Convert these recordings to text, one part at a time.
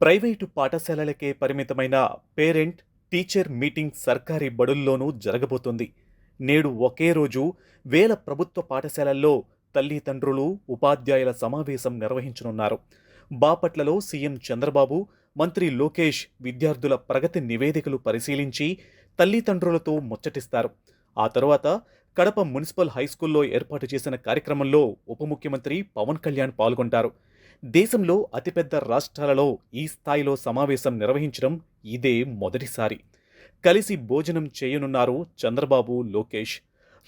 Private పాఠశాలలకే పరిమితమైన parent teacher meeting సర్కారీ బడుల్లోనూ జరగబోతోంది. నేడు ఒకే రోజు వేల ప్రభుత్వ పాఠశాలల్లో తల్లిదండ్రులు, ఉపాధ్యాయుల సమావేశం నిర్వహించనున్నారు. బాపట్లలో సీఎం చంద్రబాబు, మంత్రి లోకేష్ విద్యార్థుల ప్రగతి నివేదికలు పరిశీలించి తల్లిదండ్రులతో ముచ్చటిస్తారు. ఆ తరువాత కడప మున్సిపల్ హైస్కూల్లో ఏర్పాటు చేసిన కార్యక్రమంలో ఉప ముఖ్యమంత్రి పవన్ కళ్యాణ్ పాల్గొంటారు. దేశంలో అతిపెద్ద రాష్ట్రాలలో ఈ స్థాయిలో సమావేశం నిర్వహించడం ఇదే మొదటిసారి. కలిసి భోజనం చేయనున్నారు చంద్రబాబు, లోకేష్.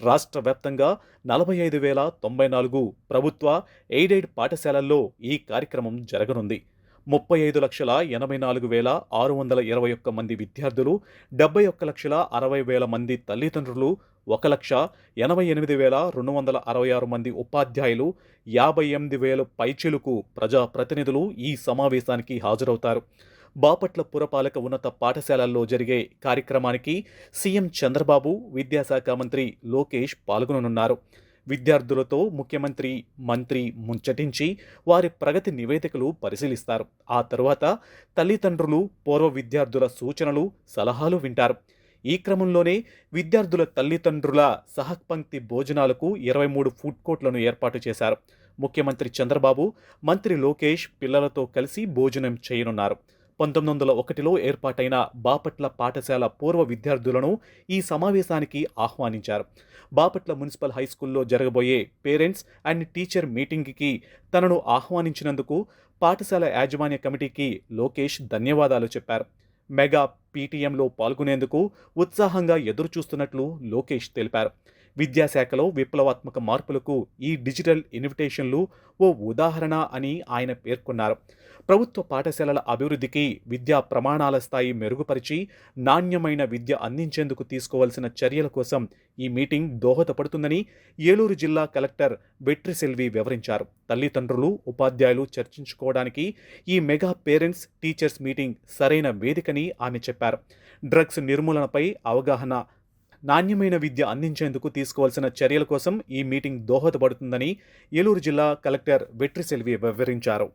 రాష్ట్ర వ్యాప్తంగా 45,094 ప్రభుత్వ, ఎయిడెడ్ పాఠశాలల్లో ఈ కార్యక్రమం జరగనుంది. 35,84,621 మంది విద్యార్థులు, 71,60,000 మంది తల్లిదండ్రులు, 1,88,266 మంది ఉపాధ్యాయులు, 58,000 పైచిలుకు ప్రజాప్రతినిధులు ఈ సమావేశానికి హాజరవుతారు. బాపట్ల పురపాలక ఉన్నత పాఠశాలల్లో జరిగే కార్యక్రమానికి సీఎం చంద్రబాబు, విద్యాశాఖ మంత్రి లోకేష్ పాల్గొననున్నారు. విద్యార్థులతో ముఖ్యమంత్రి, మంత్రి ముచ్చటించి వారి ప్రగతి నివేదికలు పరిశీలిస్తారు. ఆ తరువాత తల్లిదండ్రులు, పూర్వ విద్యార్థుల సూచనలు, సలహాలు వింటారు. ఈ క్రమంలోనే విద్యార్థుల తల్లిదండ్రుల సహపంక్తి భోజనాలకు 23 ఫుడ్ కోర్ట్లను ఏర్పాటు చేశారు. ముఖ్యమంత్రి చంద్రబాబు, మంత్రి లోకేష్ పిల్లలతో కలిసి భోజనం చేయనున్నారు. 1901లో ఏర్పాటైన బాపట్ల పాఠశాల పూర్వ విద్యార్థులను ఈ సమావేశానికి ఆహ్వానించారు. బాపట్ల మున్సిపల్ హైస్కూల్లో జరగబోయే పేరెంట్స్ అండ్ టీచర్ మీటింగ్కి తనను ఆహ్వానించినందుకు పాఠశాల యాజమాన్య కమిటీకి లోకేష్ ధన్యవాదాలు చెప్పారు. మెగా పీటీఎంలో పాల్గొనేందుకు ఉత్సాహంగా ఎదురుచూస్తున్నట్లు లోకేష్ తెలిపారు. విద్యాశాఖలో విప్లవాత్మక మార్పులకు ఈ డిజిటల్ ఇన్విటేషన్లు ఓ ఉదాహరణ అని ఆయన పేర్కొన్నారు. ప్రభుత్వ పాఠశాలల అభివృద్ధికి, విద్యా ప్రమాణాల స్థాయి మెరుగుపరిచి నాణ్యమైన విద్య అందించేందుకు తీసుకోవాల్సిన చర్యల కోసం ఈ మీటింగ్ దోహదపడుతుందని ఏలూరు జిల్లా కలెక్టర్ వెట్రిసెల్వి వివరించారు. తల్లిదండ్రులు, ఉపాధ్యాయులు చర్చించుకోవడానికి ఈ మెగా పేరెంట్స్ టీచర్స్ మీటింగ్ సరైన వేదికని ఆమె చెప్పారు. డ్రగ్స్ నిర్మూలనపై అవగాహన, నాణ్యమైన విద్య అందించేందుకు తీసుకోవాల్సిన చర్యల కోసం ఈ మీటింగ్ దోహదపడుతుందని ఏలూరు జిల్లా కలెక్టర్ వెట్రిసెల్వి వివరించారు.